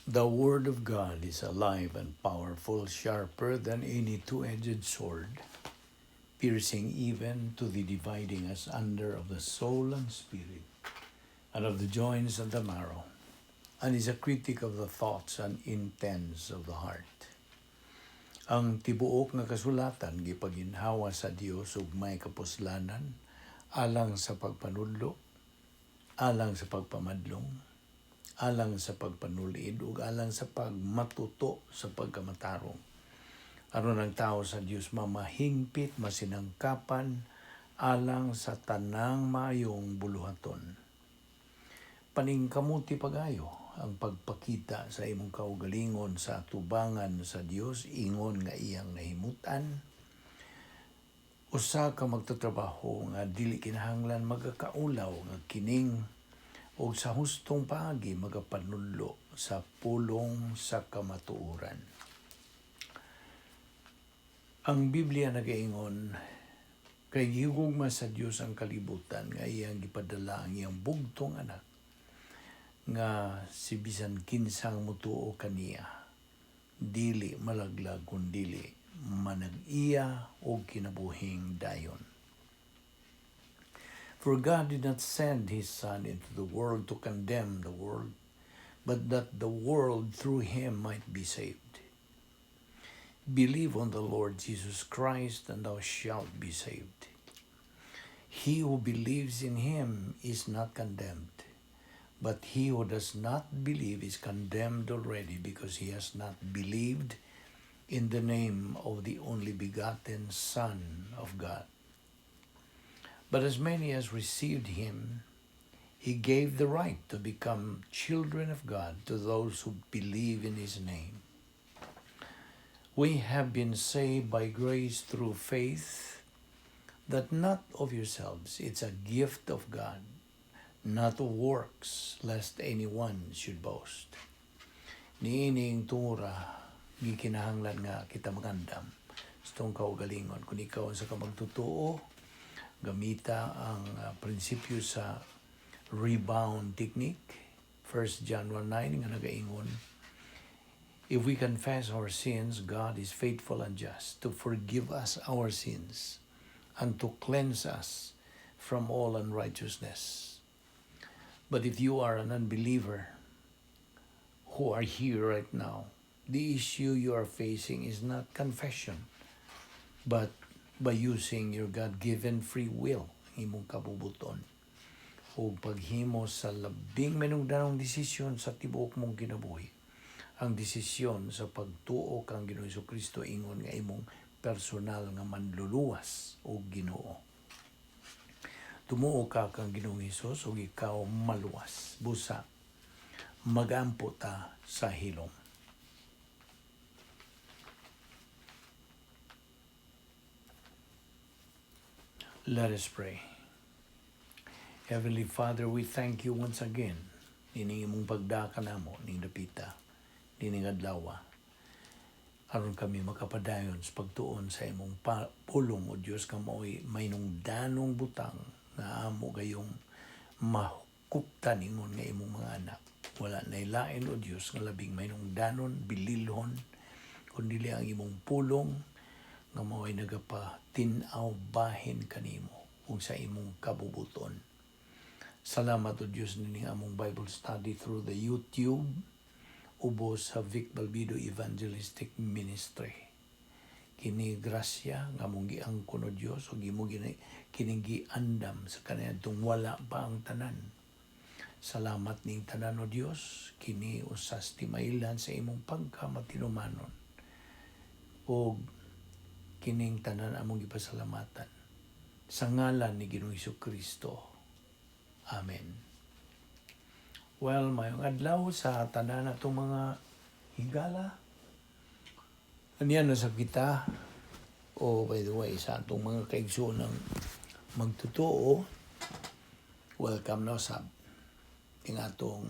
The Word of God is alive and powerful, sharper than any two-edged sword, piercing even to the dividing asunder of the soul and spirit, and of the joints and the marrow, and is a critic of the thoughts and intents of the heart. Ang tibuok nga kasulatan gipaginhawa sa Dios ug may kapuslanan, alang sa pagpanudlo, alang sa pagpamadlong, alang sa pagpanulid ug alang sa pagmatuto sa pagkamatarong. Aron ang tao sa Dios mamahingpit, masinangkapan, alang sa tanang maayong buluhaton. Paningkamuti pagayo ang pagpakita sa imong kaugalingon sa atubangan sa Dios ingon nga iyang nahimutan. Usa ka magtatrabaho nga dili kinahanglan magakaulaw nga kining o sa hustong paagi magapanudlo sa pulong sa kamatuoran. Ang Biblia nagaingon, kay gihugma sa Dios ang kalibutan nga iyang gipadala ang iyang bugtong anak nga si bisan kinsang mutuo kaniya, dili malaglag kundili manag-iya o kinabuhing dayon. For God did not send His Son into the world to condemn the world, but that the world through Him might be saved. Believe on the Lord Jesus Christ, and thou shalt be saved. He who believes in Him is not condemned, but he who does not believe is condemned already, because he has not believed in the name of the only begotten Son of God. But as many as received Him, He gave the right to become children of God to those who believe in His name. We have been saved by grace through faith, that not of yourselves, it's a gift of God, not of works, lest anyone should boast. Niining tungura, gikinahanglan nga kita magandam. Itong kaugalingon, kung ikaw sa kamagtutuo, gamita ang prinsipyo sa rebound technique. 1 John 1:9 nga nagaingon, if we confess our sins, God is faithful and just to forgive us our sins and to cleanse us from all unrighteousness. But if you are an unbeliever who are here right now, the issue you are facing is not confession, but by using your God-given free will, imong kabubuton, o paghimo sa labing manungdanong desisyon sa tibuok mong kinabuhi, ang desisyon sa pagtuo kang Ginoong Jesucristo ingon nga imong personal nga manluluwas o Ginoo. Tumuo ka kang Ginoong Hesus ug ikaw maluwas, busa, magampo ta sa hilom. Let us pray. Heavenly Father, we thank you once again nining imong pagdaka namo ning dapita, nining adlaw. Aron kami makapadayon sa pagtuon sa imong pulong o Dios ka mao'y mainungdanong butang na amo gayong mahukuptan ingon nga imong mga anak. Wala na ilain o Dios nga labing mainungdanon, bililhon, kundi ang imong pulong nga mao'y nagapatinaw bahin kanimo kung sa imong kabubuton. Salamat o Dios nining among Bible study through the YouTube ubos sa Vic Balbido Evangelistic Ministry. Kini grasya nga mong giangkon o Dios o gimo kining giandam sa kaniadtong wala pa ang tanan. Salamat ning tanan o Dios, kini usas timailan sa imong pagkamatinumanon. O kining tanan among gipasalamatan sa ngalan ni Ginoong Jesucristo. Amen. Well, mayong adlaw sa tanan natong mga higala. Aniyan na sa kita, by the way, sa atong mga kaigsoon ng magtutuo, welcome na sa atong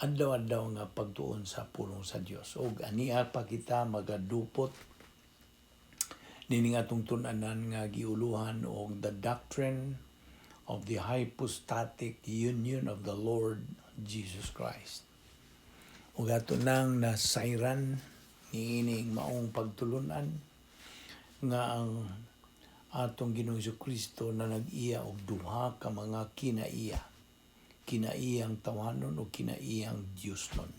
adlaw-adlaw nga pagtuon sa pulong sa Dios. O aniya pa kita magadupot nining atong tun-anan nga giuluhan og the doctrine of the hypostatic union of the Lord Jesus Christ. ug ato nang nasayran niining maong pagtulunan nga ang atong Ginoong Kristo na nag-iya og duha ka mga kinaiya. Kinaiyang tawanon o kinaiyang Diosnon.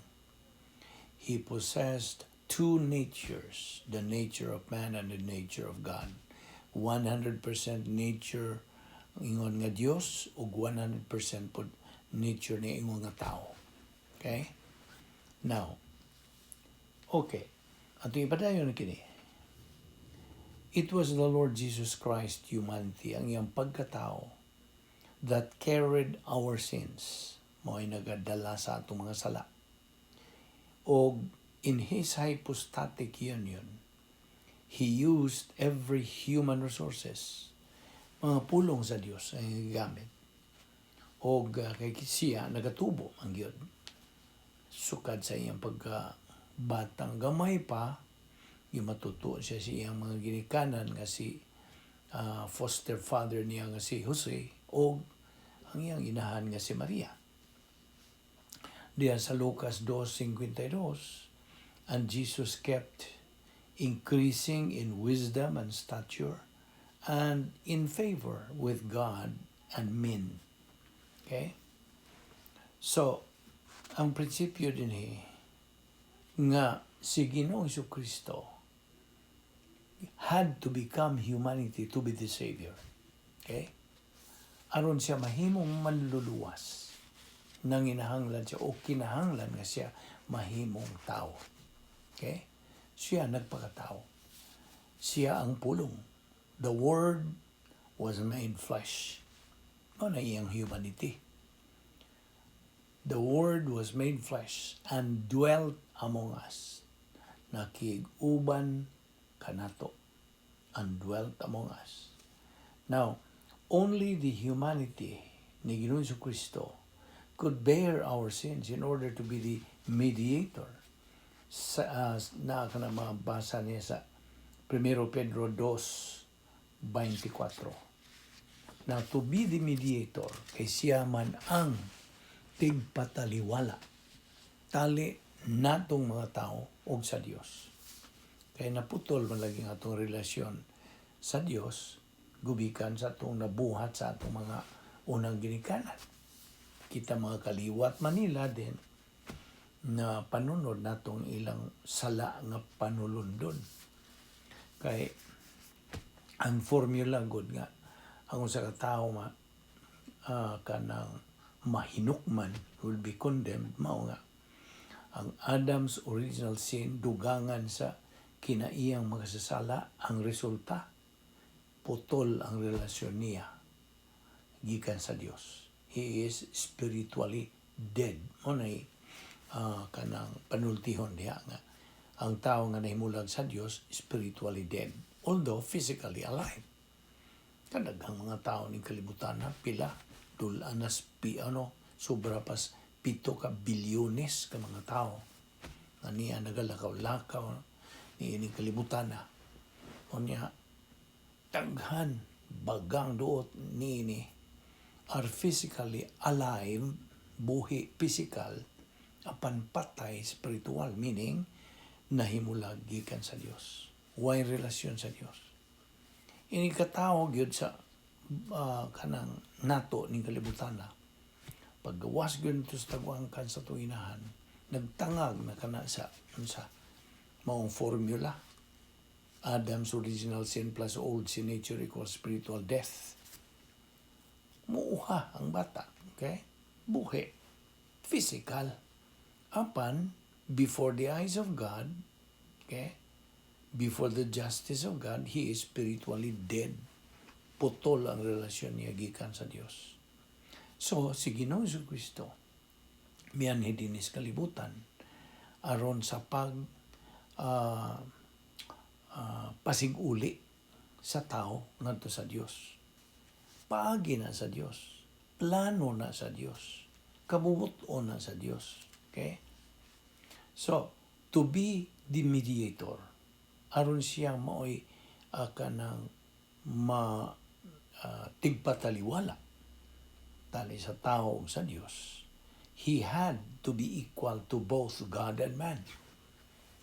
He possessed two natures, the nature of man and the nature of God. 100% nature ingon nga Dios ug 100% pod nature ni ingon nga tao. Okay? Now, okay. Ato ipadayon kini. It was the Lord Jesus Christ humanity, ang iyang pagkatao, that carried our sins. Mo'y nagadala sa atong mga sala. O in His hypostatic union, He used every human resources, mga pulong sa Dios ang gamit. O kay siya nagatubo ang Dios. Sukad sa iyang pagkabatang gamay pa, yung matutuo siya sa iyang mga ginikanan nga si foster father niya nga si Jose o ang iyang inahan nga si Maria. Diya sa Lucas 2:52, and Jesus kept increasing in wisdom and stature and in favor with God and men. Okay? So, ang prinsipyo din nga si Ginoong Kristo had to become humanity to be the Savior. Okay? Aron siya mahimong manluluwas nang inahanglan siya o kinahanglan nga siya mahimong tao. Okay? Siya nagpakatao. Siya ang pulong. The Word was made flesh. Ano na iyang humanity? The Word was made flesh and dwelt among us. Nakig-uban kanato and dwelt among us. Now, only the humanity ni Ginoong Kristo could bear our sins in order to be the mediator. Na kana mabasa niya sa 1 Pedro 2:24. Now, to be the mediator, kay siya man ang tigpataliwala tali natong mga tao og sa Dios. Kaya naputol man lagi ang atong relasyon sa Dios, gubikan sa atong nabuhat sa atong mga unang ginikanan. Kita mga kaliwat Manila din na panunod natong ilang sala nga panulundon. Kay ang formula good nga ang usa ka tawo kanang mahinukman will be condemned, mao nga ang Adam's original sin dugangan sa kinaiyang magasasala, ang resulta putol ang relasyon niya gikan sa Dios. He is spiritually dead. Monay kanang panultihon diha nga ang tao nga nahimulag sa Dios spiritually dead, although physically alive. Kadaghang mga tao ning kalibutan na pila dulanas sobra pas 7 ka bilyones ka mga tao nga niya nagalakaw-lakaw ni ining kalibutan na. Unya daghan bagang duot ni are physically alive, buhi physical, apan patay spiritual, meaning nahimulag gikan sa Dios. Way relasyon sa Dios. Ini katawag yun sa kanang nato ning kalibutan na. Paggawas gyud ito sa tagwangkan sa tuinahan, nagtangag na kana sa maong formula. Adam's original sin plus old sin nature equals spiritual death. Muuha ang bata, okay? Buhi, physical. Apan, before the eyes of God, okay? Before the justice of God, he is spiritually dead. Putol ang relasyon niya gikan sa Dios. So, si Ginoong Kristo, miyanhi din is kalibutan, aron sa pasiguli sa tao ngadto sa Dios. Paagi na sa Dios. Plano na sa Dios. Kabubuton na sa Dios. Okay? So, to be the mediator, aron siya maoy kanang tigpataliwala tali sa tao ug sa Dios, he had to to be equal to both God and man.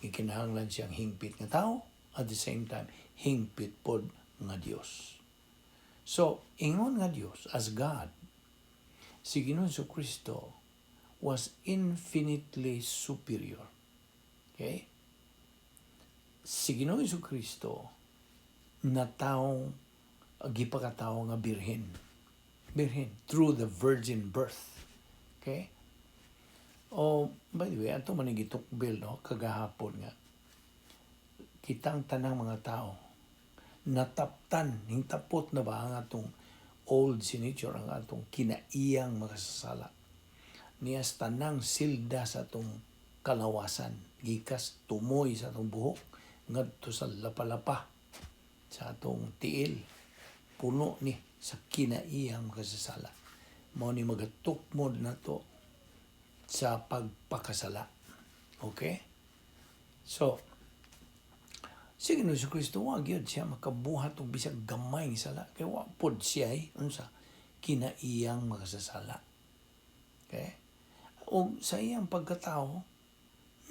Ikinahanglan siyang hingpit nga tao, at the same time, hingpit pod nga Dios. So, ingon nga Dios, as God, si Ginoong Kristo was infinitely superior. Okay? Si Ginoong Kristo na taong gipakatao nga birhen through the virgin birth. Okay? By the way, ato man gitukbil, no, kagahapon nga, kitang tanang mga tao, nataptan, hingtapot na ba ang atong old signature, ang atong kinaiyang makasasala. Niyas tanang silda sa atong kalawasan, gikas tumoy sa atong buhok, ngadto sa lapalapa, sa atong tiil, puno ni sa kinaiyang makasasala. Mao ni magatukmod na to sa pagpakasala. Okay? So, si Ginoong Kristo, wag yun siya makabuhat o bisag gamay ng sala. Kaya wapod siya sa kinaiyang makasasala. Okay? O sa iyang pagkatao,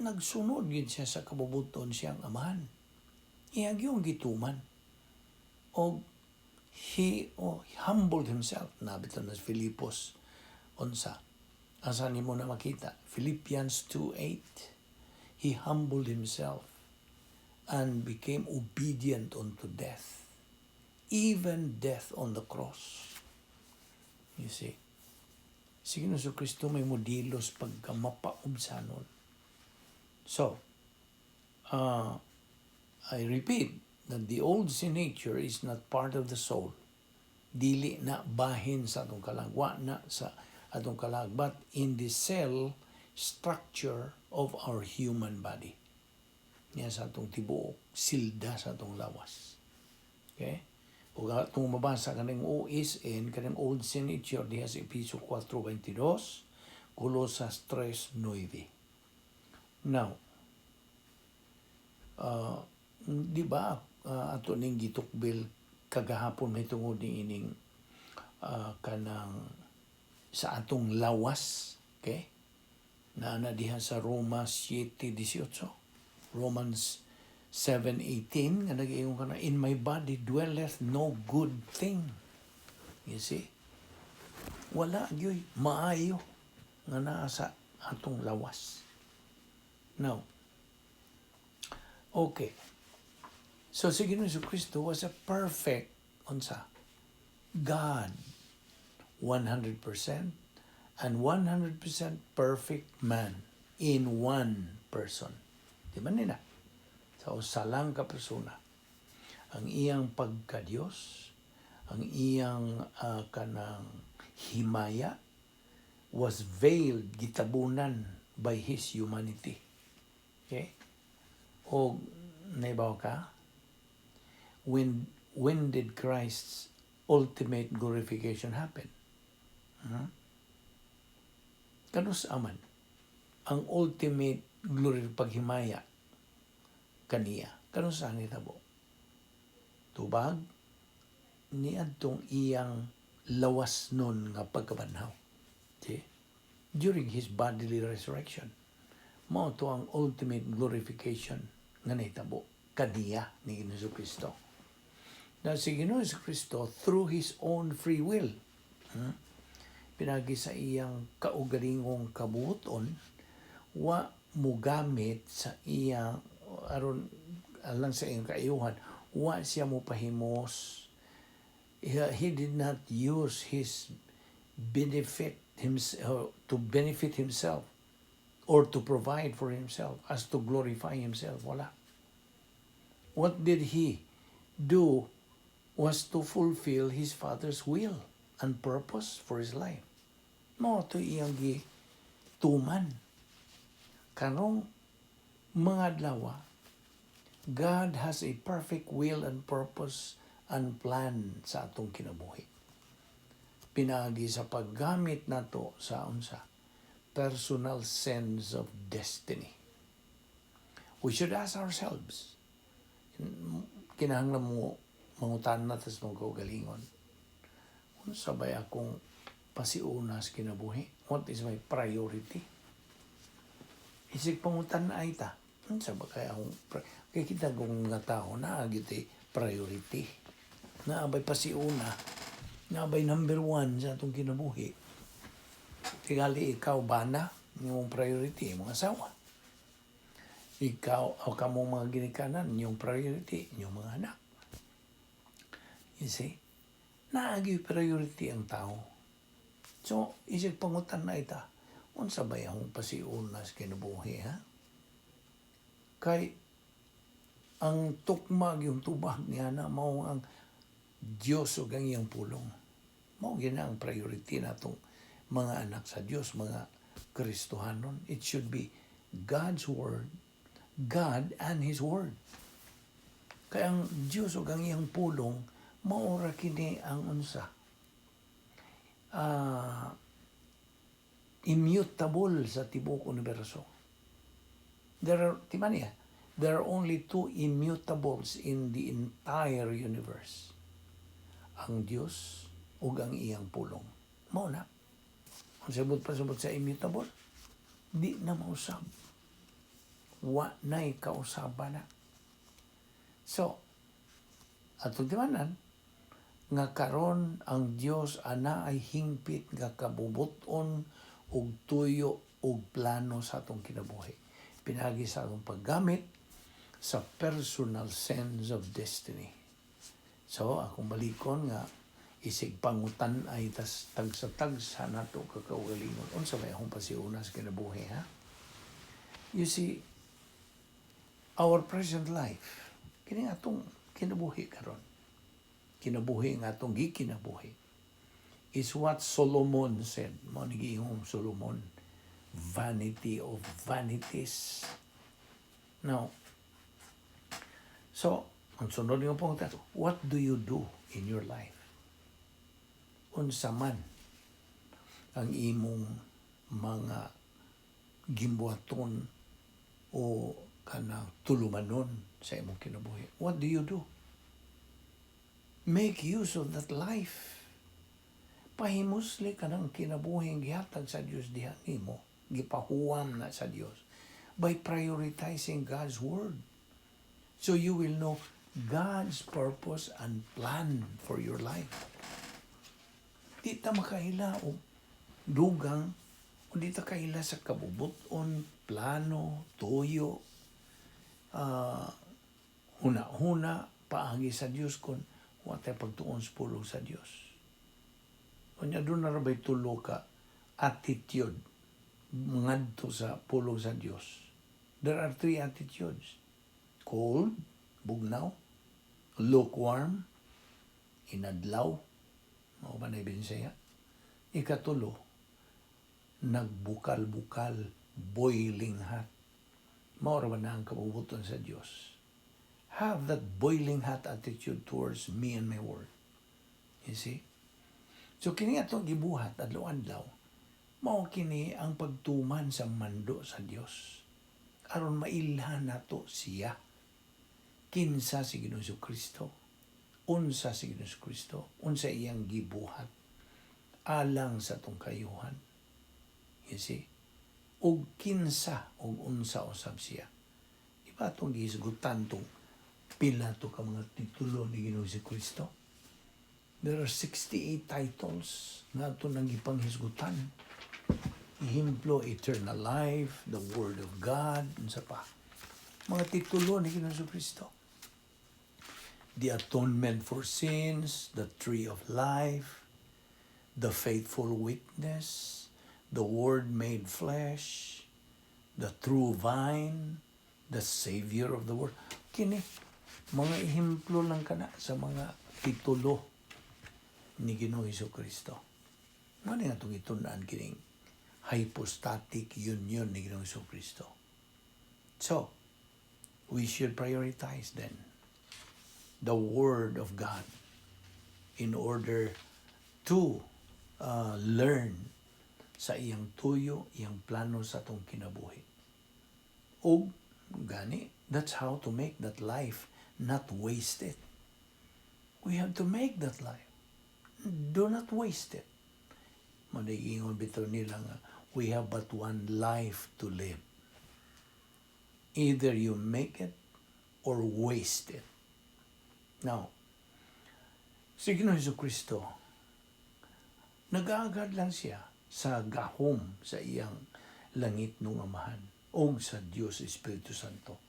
nagsunod yun siya sa kabubuton siyang amahan. Iyag yung gituman. O he humbled himself. Nabito na Filipos unsa. Asa ni mo na makita? Philippians 2:8. He humbled himself and became obedient unto death, even death on the cross. You see? Si Ginoong Kristo may modilos pagka mapaubsanon. So, I repeat that the old sin nature is not part of the soul. Dili na bahin sa atong kalag, wa na sa atong kalag, but in the cell structure of our human body. Niya sa atong tibuok, silda sa atong lawas. Okay? O itong mabasa kanang OSN, kanang old sin nature, diha sa Episo 4:22, Colosas 3:9. Now, di ba ato ning gitukbil kagahapon may tungod ni ining kanang sa atong lawas, okay? Na diha sa Roma 7:18, Romans 7:18 nga nag-iingon kana, in my body dwelleth no good thing. You see? Wala gyud maayo nga naa sa atong lawas. Now, okay. So si Ginoong Kristo was a perfect God, 100% and 100% perfect man in one person. Di ba nila? Sa usalang ka persona. Ang iyang pagka-Diyos, ang iyang kanang himaya was veiled, gitabunan by His humanity. Okay? O naibaw ka? When did Christ's ultimate glorification happen? Kanus aman ang ultimate glory paghimaya kaniya. Kanus saan itabo? Tubag ni adtong iyang lawas nun nga pagkabanhaw. Okay? During his bodily resurrection. Mao to ang ultimate glorification nga nahitabo kaniya ni Ginoong Kristo. Na si Ginoong Kristo through his own free will, pinagi sa iyang kaugalingong kabuton, wa mugamit sa iyang aron alang sa iyang kaayuhan, wa siya mo pahimos. He did not use his benefit to benefit himself or to provide for himself as to glorify himself. Wala. What did he do was to fulfill his Father's will and purpose for his life. No, to iyang gituman. Karong mga adlaw, God has a perfect will and purpose and plan sa atong kinabuhi. Pinagi sa paggamit nato sa personal sense of destiny. We should ask ourselves, kinahanglan mo mangutan na tas magkaugalingon. Sabay akong pasiuna sa kinabuhi. What is my priority? isig pangutan na ay ta. Sa ba kaya akong, kaya kita kung nga tao na agiti priority. Naabay pa si una, naabay number 1 sa atong kinabuhi. Tigali ikaw ba na yung priority, mga asawa. Ikaw, o kamong mga ginikanan, yung priority, yung mga anak. You see? Naagi priority ang tao. So, isig pangutan na ita, unsa ba yung pasiunas kinabuhi, ha? Kay, ang tukmag yung tubag niya na mao ang Diyos o ang iyang pulong. Mao gina ang priority natong mga anak sa Diyos, mga Kristohanon. It should be God's Word, God and His Word. Kaya ang Diyos o ang iyang pulong, maura kini ang unsa. Immutable sa tibok universo. There are only 2 immutables in the entire universe. Ang Diyos ug ang iyang pulong. Mao na. Kung sabot sa immutable, di na mausab. Wa na'y kausaban na. So, atong timanan, nga karon ang Dios ana ay hingpit nga kabubuton ug tuyo ug plano sa atong kinabuhi. Pinagi sa atong paggamit sa personal sense of destiny. So, akong balikon nga isig pangutan ay tas tagsa-tagsa nato kakaugalingon. Unsa may akong pasiuna sa kinabuhi, ha? You see, our present life, kini atong kinabuhi karon. Kinabuhi nga atong gikinabuhi is what Solomon said. Mao ni giingong Solomon, vanity of vanities. Now, so, ang sunod yung pong tato, what do you do in your life? Unsa man ang imong mga gimbuhaton o kanang tulumanon sa imong kinabuhi? What do you do? Make use of that life. Pahimusli ka ng kinabuhing gihatag sa Diyos diha nimo, gipahuwam na sa Diyos by prioritizing God's Word. So you will know God's purpose and plan for your life. Di ta makaila o dugang, o di ta kaila sa kabubuton, plano, tuyo, huna-huna, paagi sa Diyos kung watay pagtuon sa pulong sa Diyos. Kanya doon na rabay tulo ka attitude ngadto sa pulong sa Diyos. There are 3 attitudes. Cold, bugnaw, lukewarm, inadlaw, mao ba na Visayan? Ikatulo, nagbukal-bukal, boiling hot. Mao ra ba na ang kabubuton sa Diyos? Have that boiling hot attitude towards me and my word. You see? So, kini atong gibuhat adlaw-adlaw, mao kini ang pagtuman sa mando sa Dios. Aron mailhan nato siya. Kinsa si Ginoong Kristo, unsa si Ginoong Kristo, unsa iyang gibuhat alang sa tong kayuhan. You see? Og kinsa og unsa usab siya. Iba atong gihisgutan tong pila to ka mga titulo ni Ginoong Kristo. There are 68 titles na ito nang ipanghisgutan. Ihimplo, eternal life, the Word of God, unsa pa. Mga titulo ni Ginoong Kristo. The atonement for sins, the tree of life, the faithful witness, the Word made flesh, the true vine, the Savior of the world. Kini, mga ihimplo lang kana sa mga titulo ni Ginoong Kristo. Ano nga itong itunaan kining hypostatic union ni Ginoong Kristo? So, we should prioritize then the Word of God in order to learn sa iyang tuyo, iyang plano sa itong kinabuhi. O gani, that's how to make that life not waste it. We have to make that life. Do not waste it. Managingon bitaw nila nga, we have but one life to live. Either you make it or waste it. Now, si Ginoong Jesucristo, nag-aagad lang siya sa gahom sa iyang langit nung amahan o sa Dios Espiritu Santo.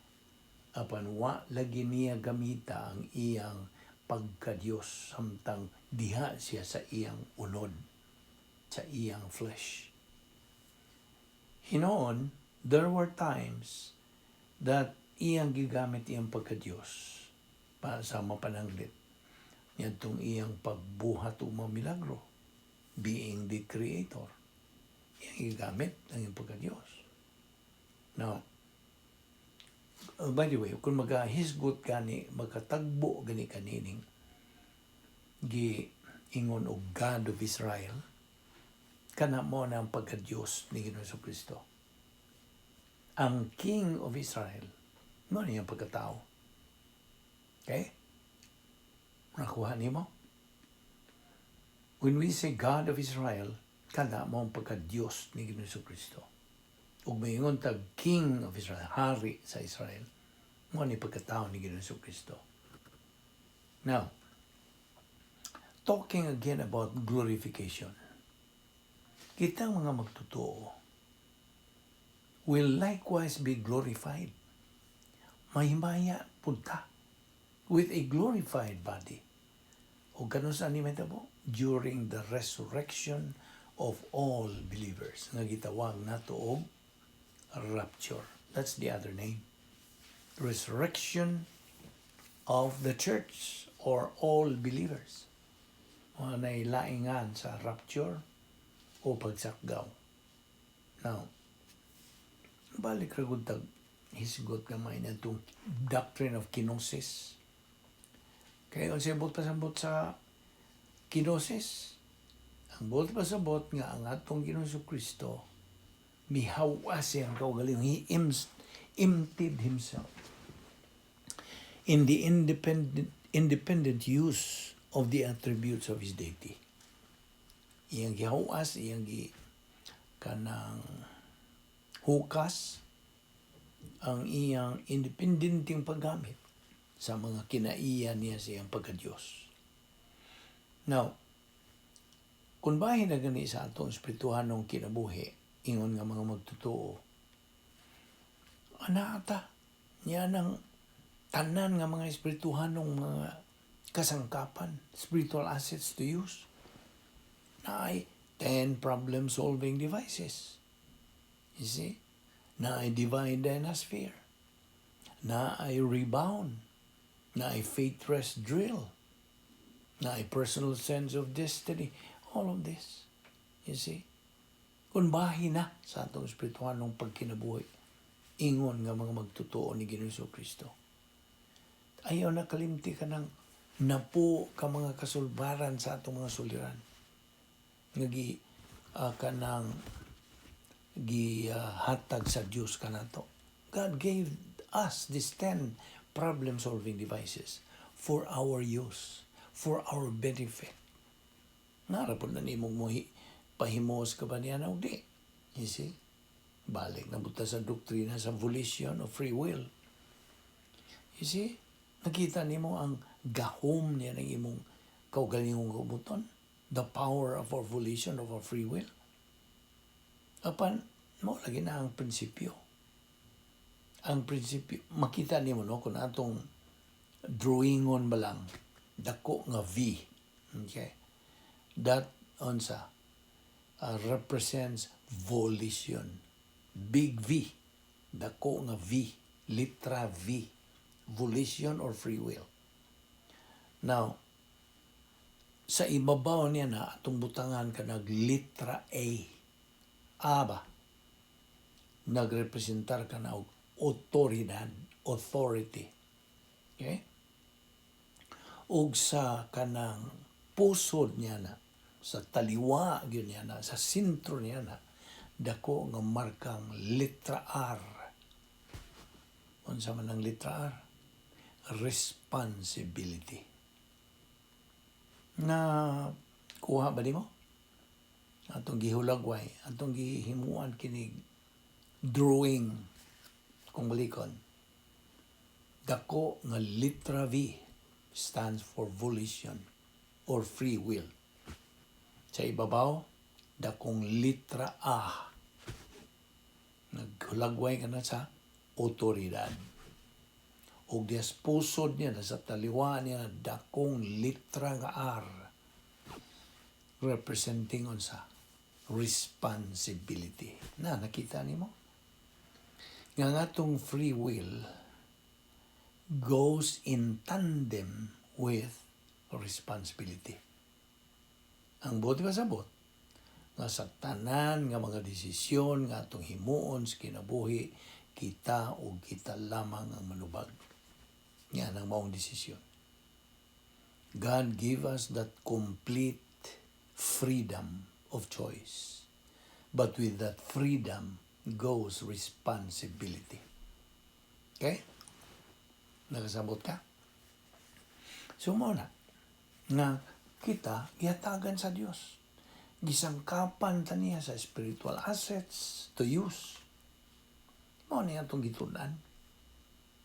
Apan wa lagi niya gamita ang iyang pagka-Dios samtang diha siya sa iyang unod, sa iyang flesh. Hinoon, there were times that iyang gigamit iyang pagka-Dios para sa mapananglit. Yadtong iyang pagbuhat o milagro, being the Creator. Iyang gigamit ang iyang pagka-Dios. Now, by the way, kung magahisgot gani, magkatagbo gani kanining giingon og God of Israel, kana mo na ang pagka-Diyos ni Ginoong Jesucristo. Ang King of Israel, mo niya pagkatao. Okay? Nakuha niyo mo? When we say God of Israel, kana mo ang pagka-Diyos ni Ginoong Jesucristo. Ug mayingon tag King of Israel, hari sa Israel, mo ni pagkatao ni Ginoong Jesucristo. Now, talking again about glorification, kitang mga magtotoo will likewise be glorified. Mahimaya punta with a glorified body. O ganun sa animetabo? During the resurrection of all believers. Nga gitawag nato og rapture. That's the other name. Resurrection of the church or all believers. Mga nailaingan sa rapture o pagsakgaw. Now, balik ragod tag hisgot gamay na itong doctrine of kenosis. Kaya kung siyang pasabot sa kenosis, ang bot pasabot nga ang atong Ginoong Jesucristo, mihawas siyang kaugaling. He emptied himself in the independent use of the attributes of his deity. Iyang gihawas, iyang kanang hukas ang iyang independenteng paggamit sa mga kinaiya niya sa iyang pagka-Diyos. Now, kung bahin na gani sa atong espirituhanong kinabuhi, ingon nga mga magtotoo, anata, niya ng tanan nga mga espirituhanong mga kasangkapan, spiritual assets to use, na ay 10 problem-solving devices. You see? Na ay divine dynasphere, na ay rebound, na ay faith rest drill, na ay personal sense of destiny. All of this, you see? Kung bahin na sa atong espirituhanong pagkinabuhi, ingon nga mga magtotoo ni Ginoong Jesucristo. Ayaw na kalimti ka ng napo ka mga kasulbaran sa atong mga suliran. Ngagi ka ng gihatag sa Diyos ka na to. God gave us these 10 problem-solving devices for our use, for our benefit. Narapod na ni mong pahimos ka ba niya na di? You see? Balik na buta sa doktrina sa volition of free will. You see? Nakita ni mo ang gahom niya ng imong kaugalingong gubuton. The power of our volition, of our free will. Apan, mo lagi na ang prinsipyo. Ang prinsipyo, makita ni mo no, kung atong drawingon ba lang, dako nga V. Okay? That, onsa, represents volition. Big V. Dako nga V. Litra V. Volition or free will. Now, sa ibabaw niya na atong butangan ka naglitra A. Aba. Nagrepresentar ka na og otoridad, authority. Okay? Og sa kanang pusod niya na, sa taliwa yun niya na, sa sentro niya na, dako nga markang litra R. Unsa man ang litra R? Responsibility. Na kuha ba di mo? Atong gihulagway, atong gihimuan kinig drawing Kung balikon, dako nga letra V stands for volition or free will. Sa ibabaw, dakong letra A, naghulagway ka na sa otoridad. O dias pusod niya, sa taliwa niya, dakong letra nga R, representing on sa responsibility. Nakita ni mo? Nga atong free will goes in tandem with responsibility. Ang buot ka sabot, nga sa tanan nga mga desisyon nga atong himuon sa kinabuhi, kita o kita lamang ang manubag. Yan ang maong desisyon. God give us that complete freedom of choice. But with that freedom goes responsibility. Okay? Nakasabot ka? So muna, nga kita gihatagan sa Dios. Gisangkapan ta niya sa spiritual assets to use. Mao niya itong gitunan.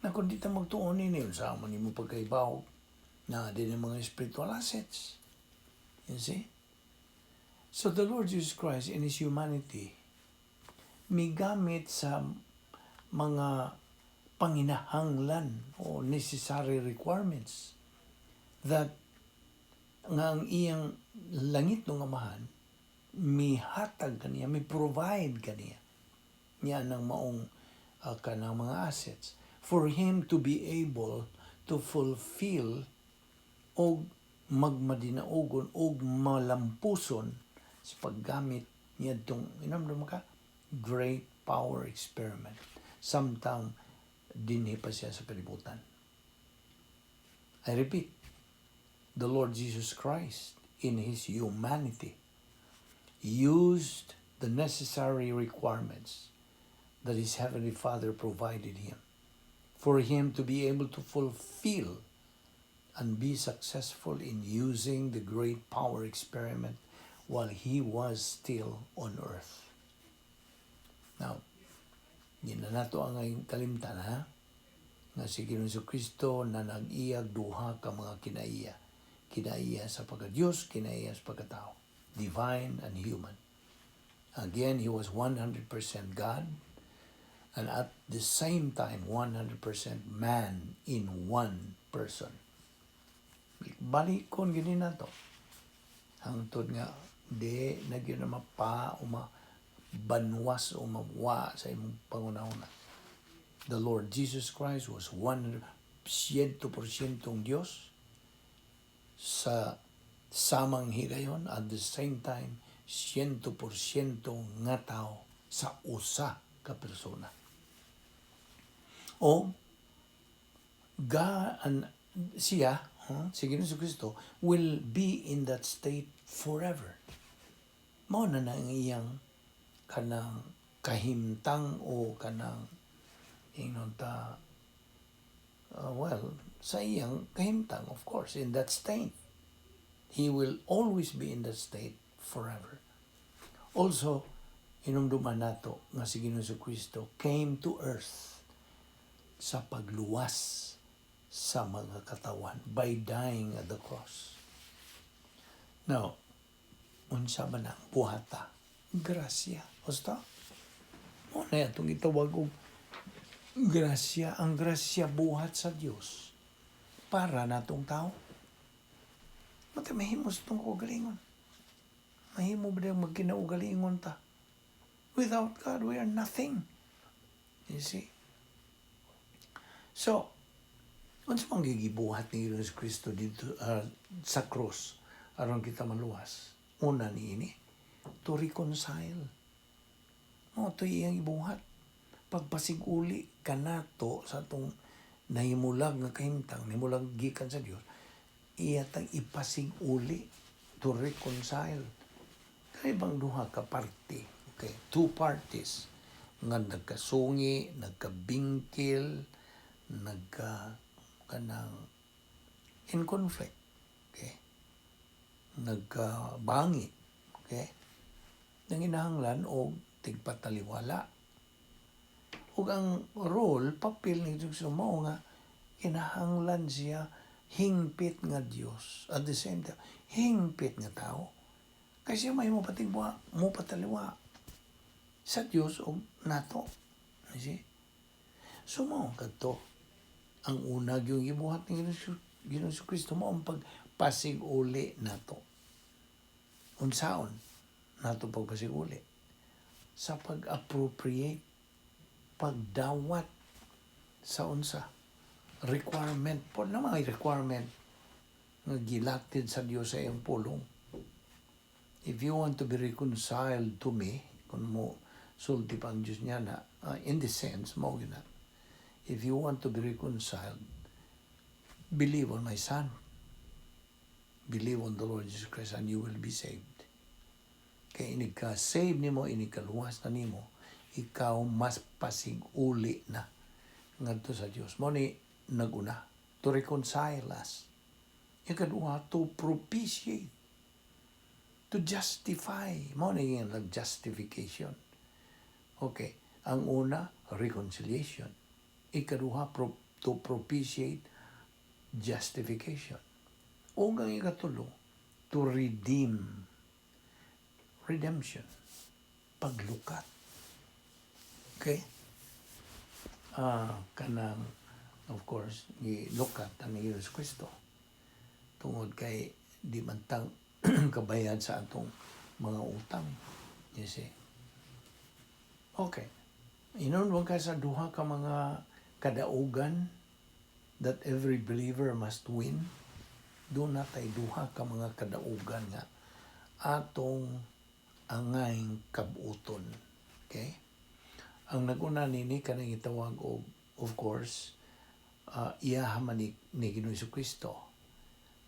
Na kung di ta magtuon ni sa man mo pagkaibaw na din ang mga spiritual assets. You see? So the Lord Jesus Christ in His humanity, migamit sa mga panginahanglan o necessary requirements that nga ang iyang langit ng amahan, mihatag kaniya, mi-provide kaniya niya ng maong kanang mga assets for him to be able to fulfill o magmadinaogon o malampuson sa paggamit niya itong, inamdam ka, great power experiment. Samtang dinhi pa siya sa kalibutan. I repeat, the Lord Jesus Christ in His humanity used the necessary requirements that His Heavenly Father provided Him for Him to be able to fulfill and be successful in using the great power experiment while He was still on earth. Now, hindi na nato ang kalimtan, ha? Nga si Ginoong Kristo na nag-iyag duha ka mga kinaiya. Kinaiya sa pagka-Diyos, kinaiya sa pagkatao. Divine and human. Again, He was 100% God and at the same time 100% man in one person. Balikon gini na to. Hangtod nga, di na gyud na mapa o banwas o mawa sa imong pangunahuna. The Lord Jesus Christ was 100% Diyos sa samang higayon at the same time 100% nga tao sa usa ka persona. O siya, si Ginoong Kristo, will be in that state forever. Mao na ang iyang kanang kahimtang o kanang sa iyang kahimtang, of course, in that state. He will always be in that state forever. Also, inumduman nato nga si Ginoong Kristo came to earth sa pagluwas sa mga katawan by dying at the cross. Now, unsa man ang buhata? Grasya. Basta? Mo na itong itawag og grasya. Ang grasya buhat sa Dios para natong tao. Mata mahimos itong kaugalingon. Mahimo ba yung magkinaugalingon ta? Without God, we are nothing. You see? So, unsa mang gigibuhat ni Jesus Kristo dito sa cross aron kita maluwas? Una niini, to reconcile. To iyang ibuhat. Pagpasiguli kanato sa atong nahimulag nga kahimtang, nahimulag gikan sa Dios, iyatang ipasiguli to reconcile. Kaya bang duha ka parte? Okay, two parties nga nagkasungi, nagkabingkil, kanang in conflict. Okay? Nagkabangi. Okay? Nanginahanglan o tigpataliwala. O ug ang role, papel ni Kristo mao nga kinahanglan siya hingpit nga Dios at the same time hingpit nga tao. Kasi may mo pataliwa sa Dios o nato. You see? So mao kadto ang una yung gibuhat ni Ginoong Kristo mao ang pagpasiguli nato. Unsaon nato pagpasiguli? Sa pag-appropriate, pagdawat sa unsa requirement po na mga requirement nga gilatid sa Dios sa iyang pulong. If you want to be reconciled to me, kung mo sulti pa ang Diyos niya na, in the sense, mo na, if you want to be reconciled, believe on my Son. Believe on the Lord Jesus Christ and you will be saved. Kaya inig ka save nimo, inig ka luwas na nimo, ikaw mas pasiguli na ngadto sa Dios. Mo ni naguna to reconcile us. Ikaduha, to propitiate, to justify. Mo ni yung nag-justification. Okay. Ang una, reconciliation. Ikaduha, to propitiate, justification. O ang ikatulo, to redeem, redemption, paglukat. Okay? Kanang, of course, gilukat ni Yesus Kristo. Tungod kay di man tang kabayad sa atong mga utang. You see? Okay. Inunwag ka sa duha ka mga kadaugan that every believer must win. Doon natay duha ka mga kadaugan nga atong angayng kabuton. Okay? Ang naguna nini kanang itawag og, of course, iyahaman ni Ginoong Kristo.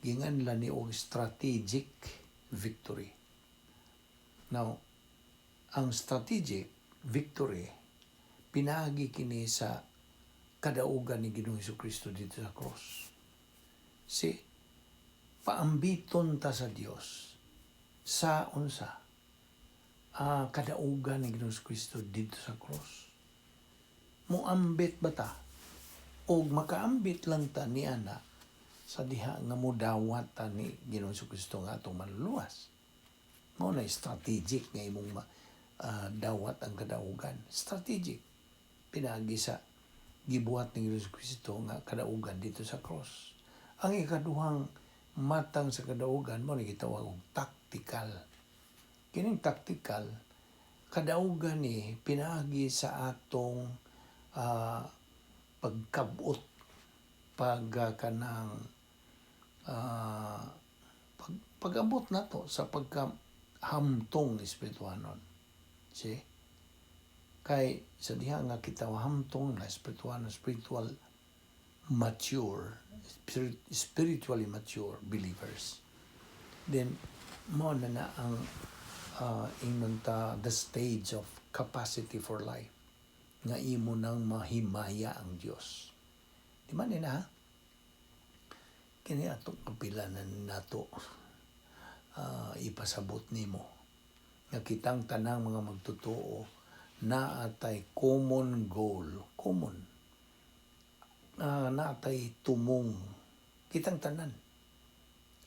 Ginganlan ni og strategic victory. Now, ang strategic victory pinagi kini sa kadaugan ni Ginoong Kristo dito sa cross. See, paambiton ta sa Dios sa unsa kadaugan ni Ginoong Kristo dito sa cross. Moambit ba ta? O makaambit lang ta ni ana sa diha nga modawat ta ni Ginoong Kristo nga atong manluwas. Mao na strategic nga imong dawat ang kadaugan. Strategic. Pinagi sa gibuhat ni Ginoong Kristo nga kadaugan dito sa cross. Ang ikaduhang matang sa kadaugan mo ni gitawag og tactical. Kining tactical, kadaugan ni pinagi sa atong pagkabot, pag-abot nato sa pagkahamtong espirituhanon. See? Kay sa diha nga kita hamtong na spiritual mature, spiritually mature believers. Then mo na ang the stage of capacity for life nga imo nang mahimaya ang Dios. Di man na kini atong kapilanan nato ipasabot nimo nga kitang tanang mga magtotoo na atay common goal, na atay tumong kitang tanan.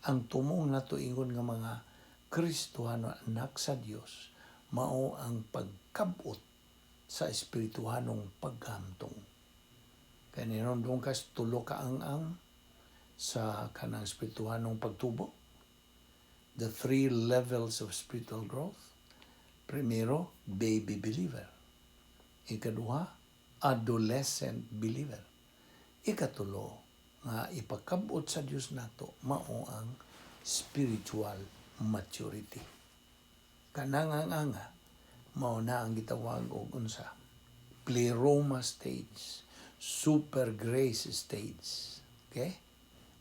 Ang tumong nato ingon nga mga Kristohano anak sa Dios mao ang pagkabot sa espirituhanong paghamtong. Kaya ninondong ka tulo ka ang sa kanang espirituhanong pagtubo. The 3 levels of spiritual growth. Primero, baby believer. Ikaduha, adolescent believer. Ikatulo, nga ipakabot sa Dios nato mao ang spiritual maturity. Kananganga mao na ang gitawag og unsa? Pleroma stage, super grace stage. Okay?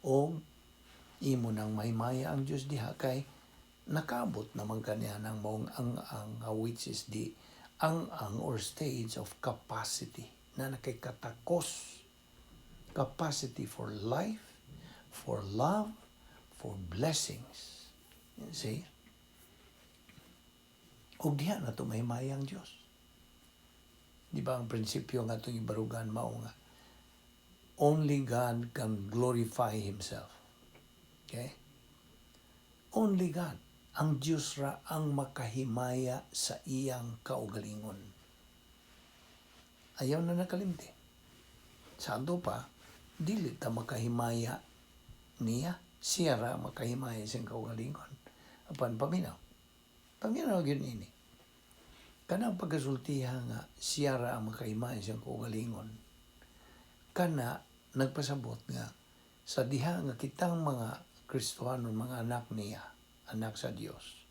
O imo nang mahimaya ang Dios diha kay nakaabot naman kaniya ng maong ang which is the ang or stage of capacity na nakikatakos. Capacity for life, for love, for blessings. You see? O diha na ito mahimaya ang Diyos. Di ba ang prinsipyo nga itong ibarugan mao nga, only God can glorify Himself. Okay? Only God. Ang Diyos ra ang makahimaya sa iyang kaugalingon. Ayaw na nakalimti. Sado pa, dili ta makahimaya niya. Siya ra makahimaya sa iyang kaugalingon. Apan paminaw. Paminaw yun ini. Kanang pagkasultiha nga siya ra ang makahimaya sa iyang kaugalingon. Kana nagpasabot nga sa diha nga kitang mga Kristohanon, mga anak niya, anak sa Dios,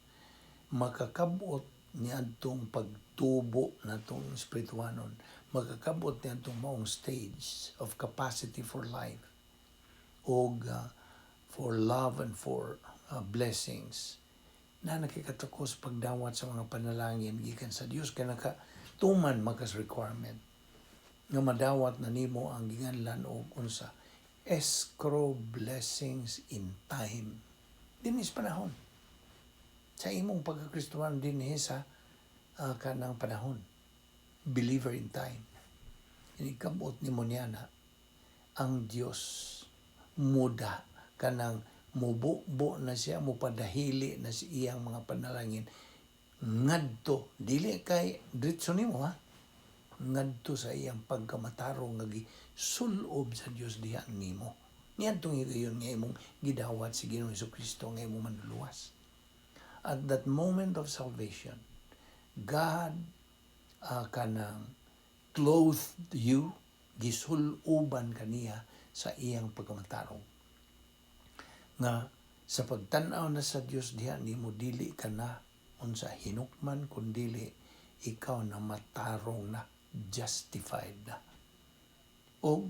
makakabot niadtong pagtubo natong espirituhanon, makakabot niadtong maong stage of capacity for life o for love and for blessings na nakikatakos pagdawat sa mga panalangin gikan sa Dios kaya nakatuman makas requirement nga madawat na nimo ang ginganlan o unsa escrow blessings in time. Dinis panahon. Sa imong pagkakristohan din sa kanang panahon. Believer in time. Inikabot ni mo niya na ang Diyos muda kanang mububo na siya, mupadahili na si iyang mga panalangin. Ngadto, dili kay diretso nimo ha. Ngadto sa iyang pagkamatarong nga sulob sa Dios diha nimo. Niyan tong higayon nga imong gidawat si Ginoong Jesucristo nga imong manluluwas. At that moment of salvation, God kanang clothed you, gisuloban kaniya sa iyang pagkamatarong. Nga sa pagtan-aw na sa Dios diha nimo dili ka na unsa hinukman kundili ikaw na matarong na, justified na. O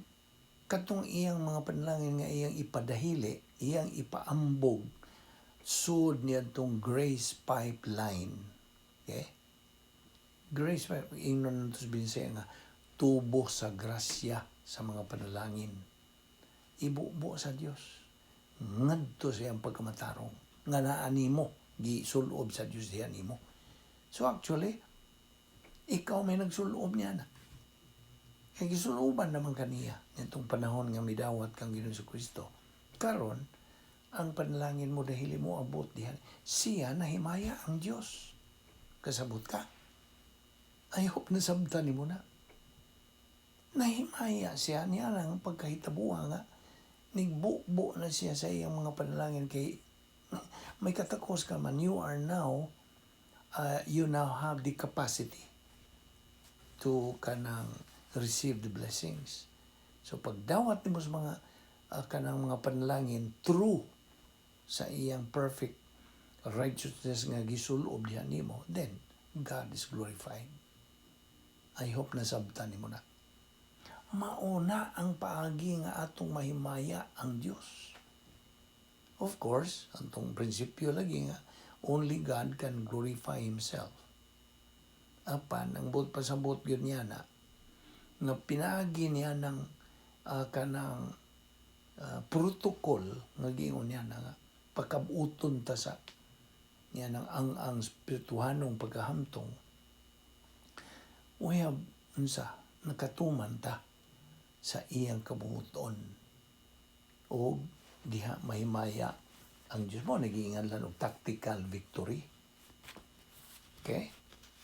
katong iyang mga panalangin nga iyang ipadahili, iyang ipaambog sud niadtong grace pipeline. Okay? Grace pipeline, ingnon nato sa Visayan nga tubo sa grasya sa mga panalangin. Ibubo sa Dios. Ngadto sa iyang pagkamatarong nga naa nimo gisulob sa Dios diha nimo. So actually, ikaw may nagsulob niya na. Kaya gisuloban naman kaniya nitong panahon nga midawat kang Ginoong Jesucristo. Karon ang panalangin mo dahil mo abot dihan, siya nahimaya ang Diyos. Kasabot ka. I hope nasabtan mo na. Nahimaya siya niya lang pagkahitabuha nga. Nigbubo na siya sa iyang mga panalangin kay may katakos ka man. You now have the capacity to kanang receive the blessings. So pagdawat nimo sa mga kanang mga panalangin true sa iyang perfect righteousness nga gisulob diha nimo, then God is glorified. I hope nasabtan nimo na. Mauna ang paagi nga atong mahimaya ang Dios. Of course, antong prinsipyo lagi nga only God can glorify Himself. Apan ang buot pasabot gyud niya na nga pinaagi niya ng kanang protocol nga giingon niya na nga pagkabuton ta sa niya ng ang spirituhanong pagkahamtong. We have nakatuman ta sa iyang kabuton o diha mahimaya ang Diyos mo nag-iingan lang og tactical victory. Okay?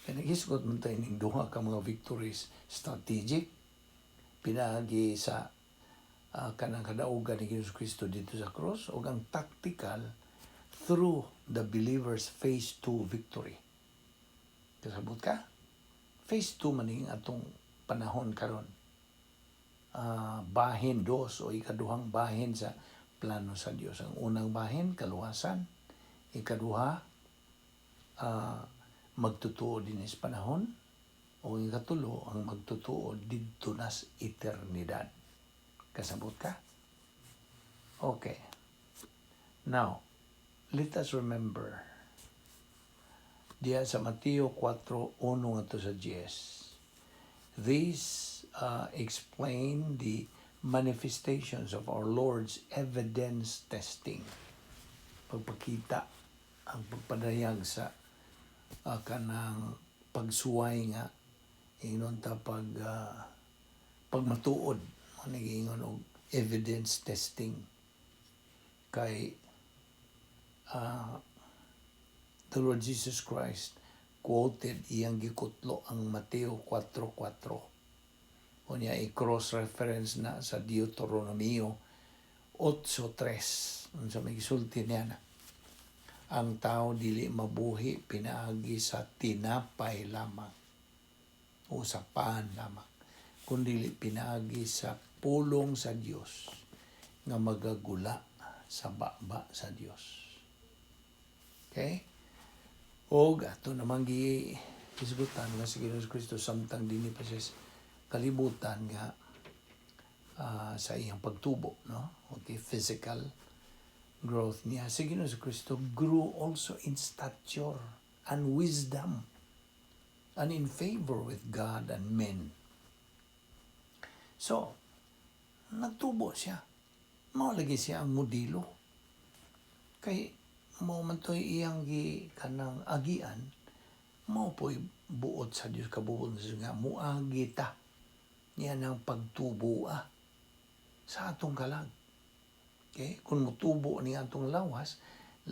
Kaya nag-isgot mo tayo ng duha ka mga victories strategic, pinagi sa kanang kadaugan ni Jesus Cristo dito sa cross, o ang tactical through the believer's phase 2 victory. Kasabot ka? Phase 2 maning atong panahon karon. Bahin 2 o ikaduhang bahin sa plano sa Dios. Ang unang bahin, kaluwasan. Ikaduha, magtutuo din sa panahon. O ikatulo, ang magtutuo didto nas eternidad. Kasabot ka? Okay. Now, let us remember diya sa Mateo 4:1 ngadto sa 10. These explain the manifestations of our Lord's evidence testing. Pagpakita ang pagpadayag sa kanang pagsuway nga ingon ta pag matuod, nagingon og evidence testing kay the Lord Jesus Christ quoted iyang gikutlo ang Mateo 4:4. Unya i-cross-reference na sa Deuteronomio 8:3. Unsa may gisulti niya na. Ang tao dili mabuhi pinaagi sa tinapay lamang o sa paan lamang, kundi pinaagi sa pulong sa Dios nga magagula sa baba sa Dios. Okay? O ato namang isgutan nga si Ginoong Kristo samtang dinhi pa siya kalibutan nga sa iyang pagtubo, no? Okay, physical growth niya. Si Ginoong Kristo grew also in stature and wisdom and in favor with God and men. So, nagtubo siya. Maulagi siya ang modelo. Kay mo man to'y iyang kanang agian, mo po'y buot sa Diyos, kabubot sa Diyos nga, muagi ta niya ng pagtubo sa atong kalag. Okay? Kung mutubo ni atong lawas,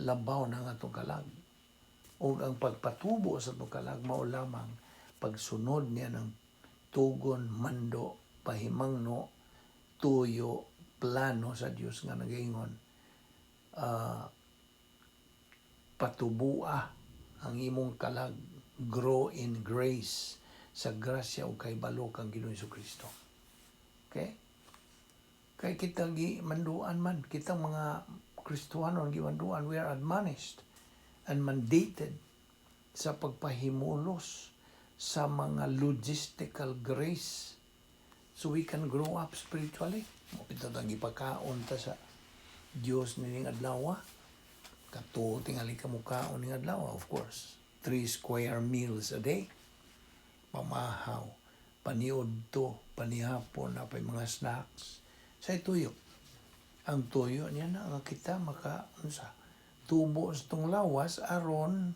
labaw ng atong kalag. O ang pagpatubo sa atong kalag, mao lamang pagsunod niya ng tugon, mando, pahimangno, tuyo, plano sa Diyos nga nagaingon, patubua ang imong kalag, grow in grace, sa grasya o kay balo kang Ginoong Kristo. Okay? Kay kita manduan man, kitang mga Kristohanon gimanduan, we are admonished and mandated sa pagpahimulos sa mga logistical grace so we can grow up spiritually. Ito ang ipakaon ta sa Diyos nining adlaw. Kato tingali ka mukaon ning adlaw, of course. 3 square meals a day. Pamahaw, paniudto, panihapon, apay mga snacks. Sa tuyo. Ang tuyo niya na nga kita tubo sa itong lawas aron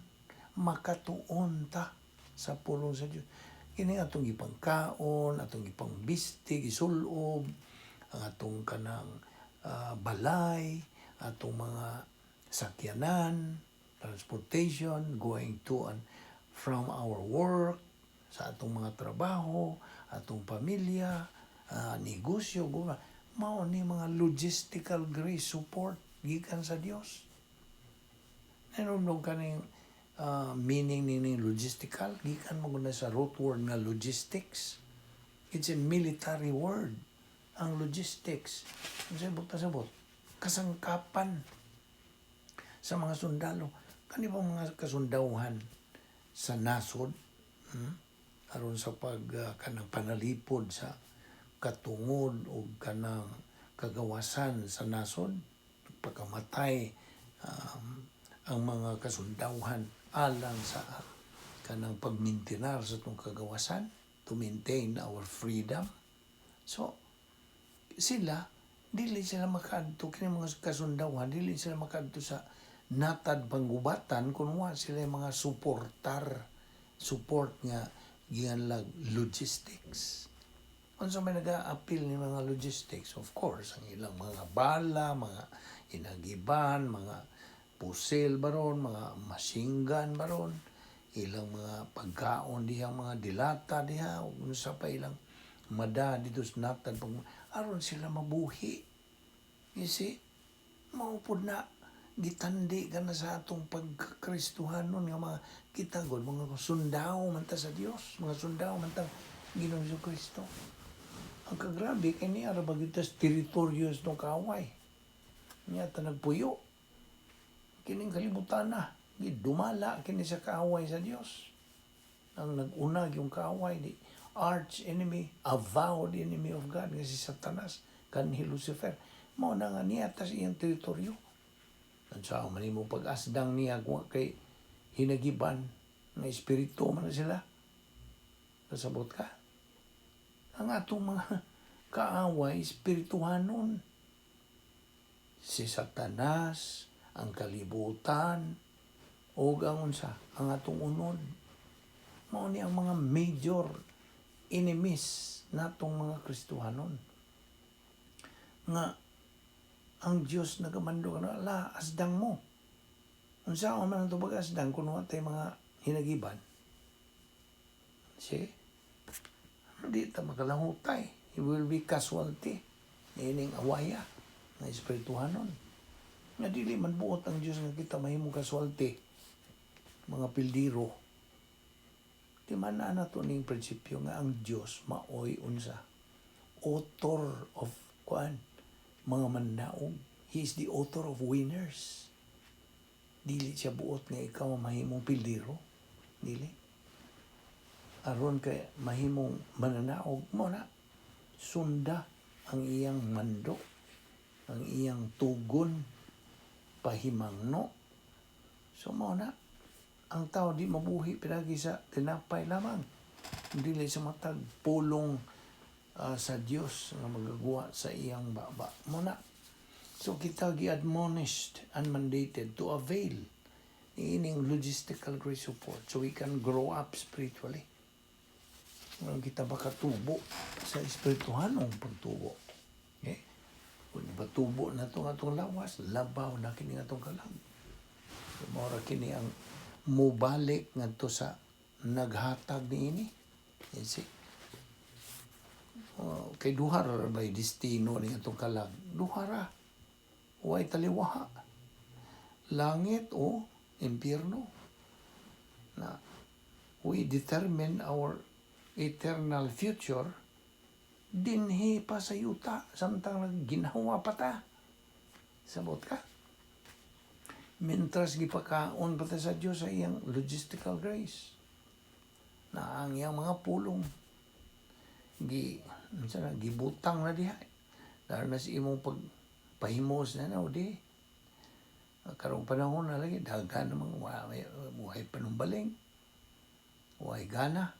makatuon ta sa pulong sa Diyos. Kini atong ipangkaon, atong ipangbistig, isulob, ang atong kanang balay, atong mga sakyanan, transportation, going to and from our work, sa atong mga trabaho, atong pamilya, negosyo, mao ni mga logistical grace support gikan sa Dios. Nanunong kaning meaning ni logistical, gikan mo na sa root word nga logistics. It's a military word, ang logistics. Sabot, kasangkapan sa mga sundalo. Kani ba mga kasundauhan sa nasod, aron sa kanang panalipod sa katungod o kanang kagawasan sa nasod, pagkamatay ang mga kasundauhan alang sa kanang pagmintinar sa itong kagawasan to maintain our freedom. So, sila, dili sila makaadto, kini mga kasundauhan, dili sila makaadto sa natad panggubatan kung wa sila mga support nga gihanlag logistics. Unsa may naga-appeal ni mga logistics? Of course, ang ilang mga bala, mga inagiban, mga pusil baron, mga machine gun baron, ilang mga pagkaon diha, mga dilata diha, unsa pa ilang mada dito sa natad aron sila mabuhi. You see, maupod na gitandi ka na sa atong pagkakristuhanon nga mga kitagod, mga sundao man ta sa Dios, mga sundao man ta Ginoong Kristo. Ang kagrabe kay ni ara bagitas teritoryo sa kaaway. Niya ta nagpuyo. Kining kalibutan na, dumala kini sa kaaway sa Dios. Ang nag-unag yung kaaway, the arch enemy, avowed enemy of God, nga si Satanas, kanhi Lucifer. Mao na nga niya ta sa iyang teritoryo. At sa man mo pag-asdang niya kay hinagiban na espiritu man sila. Kasabot ka? Ang atong mga kaaway, espirituhanon. Si Satanas, ang kalibutan, o ang unsa, ang atong unod. Mao ni ang mga major enemies natong mga Kristohanon. Nga, ang Diyos nagamando ka na, ala, asdang mo. Unsa man ang tubag asdang kung watay mga hinagiban? See? Hindi ta makalangutay. It will be casualty. Ining awaya na espirituhanon. Nga dili man buot ang Diyos nga kita mahimong casualty. Mga pildiro. Di man na to ning prinsipyo nga ang Diyos maoy unsa. Author of mga mandaog. He is the author of winners. Dili siya buot nga ikaw mahimong pildiro. Dili. Aron kay mahimong mananaog mo na. Sunda ang iyang mando. Ang iyang tugon. Pahimangno. So mo na. Ang tao di mabuhi pinagi sa tinapay lamang. Dili sa matag pulong sa Dios nga magagawa sa iyang baba. Mo na. So kita gi-admonished and mandated to avail ining logistical grace support so we can grow up spiritually. Kung kita makatubo sa espirituhanong pagtubo. Okay? Kung patubo na itong atong lawas, labaw na kini atong kalag. Mora kini ang mubalik nga to sa naghatag ni ini. You see? Kay duhar by destino ni atong kalag. Duhara. Huwag taliwaha. Langit o impyerno. Na we determine our eternal future dinhi pa sa yuta samtang ginawa pa ta. Sabot ka? Mintras gipakaon pa ta sa Diyos sa iyang logistical grace. Na ang iyang mga pulong gibutang na diha. Dahil na si imong pagpahimos na di. Karong panahon na lagi, dagan namang way panumbaling, way gana,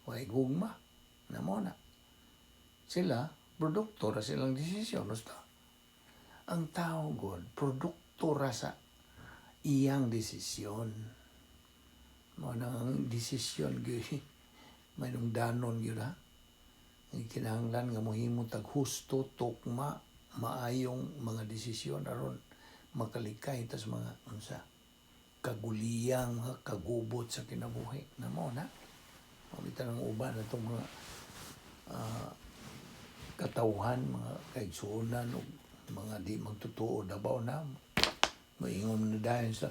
way gugma, na mo na. Sila, produkto ra silang desisyon. Ang tao, God, produkto ra sa iyang desisyon. Mo nang desisyon, may nung danon yun ha. Kinahanglan nga mohimo tag husto, tukma, maayong mga desisyon aron makalikay tas mga unsa kaguliyang kagubot sa kinabuhi na mo na pamita ng uban atong mga katawhan, mga kaigsuonan o mga di magtutuo dabaw na maingon na dahil sa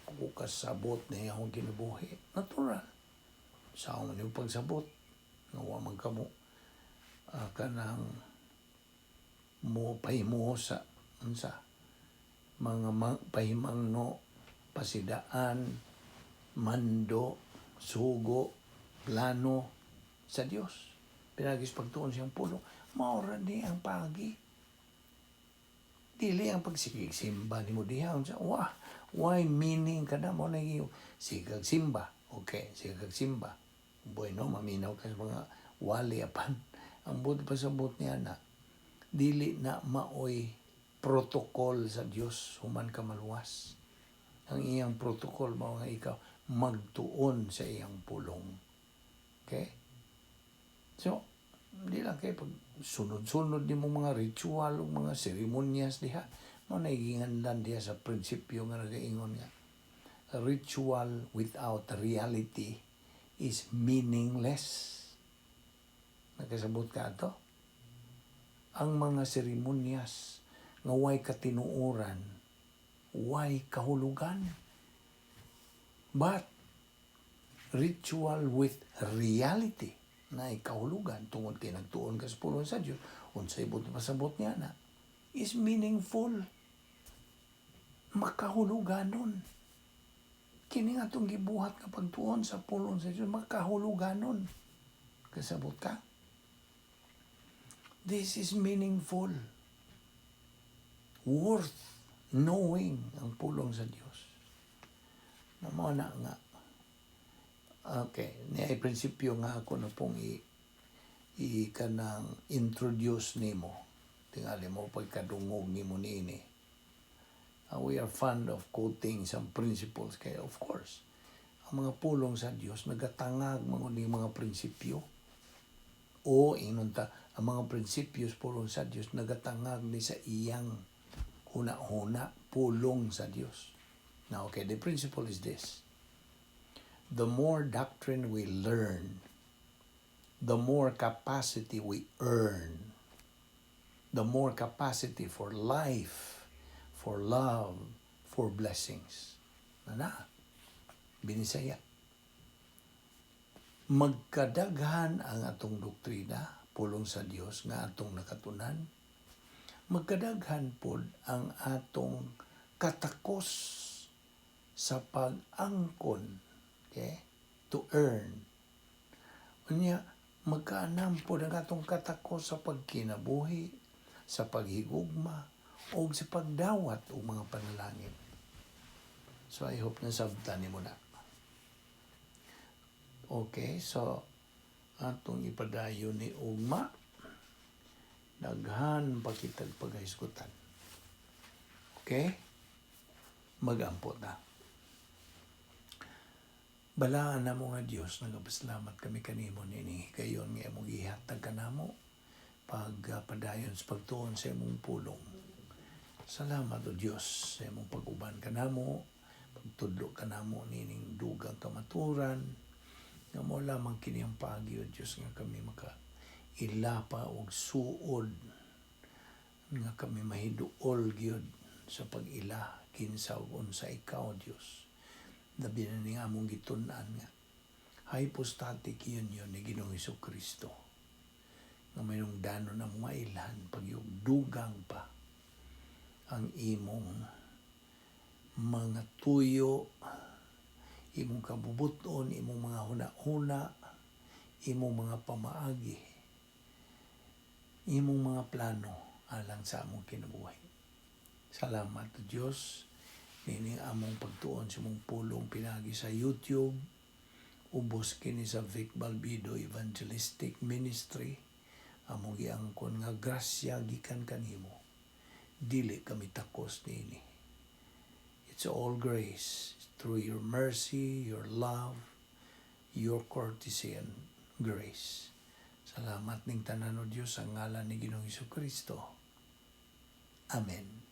ko kasabot na akong kinabuhi natural sa man yung pagsabot nga wa man kamo kanang mo pahimo sa unsa mga pahimangno pasidaan mando sugo plano sa Dios pinagis pagtuon siyang pulo maura di ang pagi dili ang pagsigsimba nimo diha unsa why meaning kada mo na sigag simba okay sigag simba bueno maminaw ka sa mga wali apan ang buti pasabot niya na dili na maoy protocol sa Dios human ka maluwas. Ang iyang protocol mao nga ikaw magtuon sa iyang pulong. Okay? So, di lang kay pag sunod-sunod ni mong mga ritual o mga seremonyas diha, mo naigingandan diha sa prinsipyo nga nagaingon nga. A ritual without reality is meaningless. Nakasabot ka ito? Ang mga seremonyas nga way katinuoran, way kahulugan. But ritual with reality na kahulugan tungod kay nagtuon ka sa pulong sa Dios, unsay ibot pasabot niya na is meaningful. Makahuluganon. Kini nga itong gibuhat kapag tuon sa pulong sa Dios, makahuluganon. Kasabot ka? This is meaningful. Worth knowing ang pulong sa Dios. Namo na nga. Okay, niya prinsipyo nga ako na pong kanang introduce nimo. Tingali mo pagkadungog nimo niini. We are fond of quoting some principles kaya of course ang mga pulong sa Dios nagatangag mga prinsipyo o inunta ang mga prinsipyos pulong sa Dios nagatangag ni sa iyang huna-huna pulong sa Dios. Now, okay, the principle is this. The more doctrine we learn, the more capacity we earn, the more capacity for life, for love, for blessings. Binisaya. Magkadaghan ang atong doktrina, pulong sa Dios nga atong nakatunan. Magkadaghan pod ang atong katakos sa pag-angkon, okay? To earn. Unya, magkaanam pod ang atong katakos sa pagkinabuhi, sa paghigugma, o sa pagdawat o mga panalangin. So I hope na sabtan mo na. Okay, so atong ipadayon ni ugma, daghan pa kitag paghisgutan. Okay? Magampot na. Balaan na mo nga Diyos, nagapasalamat kami kanimo nini, kayon nga imong ihatag kanamo, pagpadayon sa pagtuon sa imong pulong. Salamat o Diyos sa imong pag-uban kanamo, pagtudlo kanamo nining dugang kamaturan, nga mo lamang kini ang pagi o Diyos nga kami ilapa og suod, nga kami mahiduol gyud sa pag-ila kinsa ug unsa ikaw Diyos. Labi na ning among gitun-an nga hypostatic union ni Ginoong Hesukristo nga mayroong danon ang mga ilhan pagyugdugang pa ang imong mga tuyo, imong kabubuton, imong mga huna-huna, imong mga pamaagi, imong mga plano alang sa among kinabuhi. Salamat to Diyos, nining among pagtuon sa mong pulong pinagi sa YouTube, ubos kini sa Vic Balbido Evangelistic Ministry, among giangkon nga grasya gikan kanimo, dili kami takos nini. It's all grace through your mercy, your love, your courtesy and grace. Salamat ning tanan o Diyos sa ngalan ni Ginoong Hesukristo. Amen.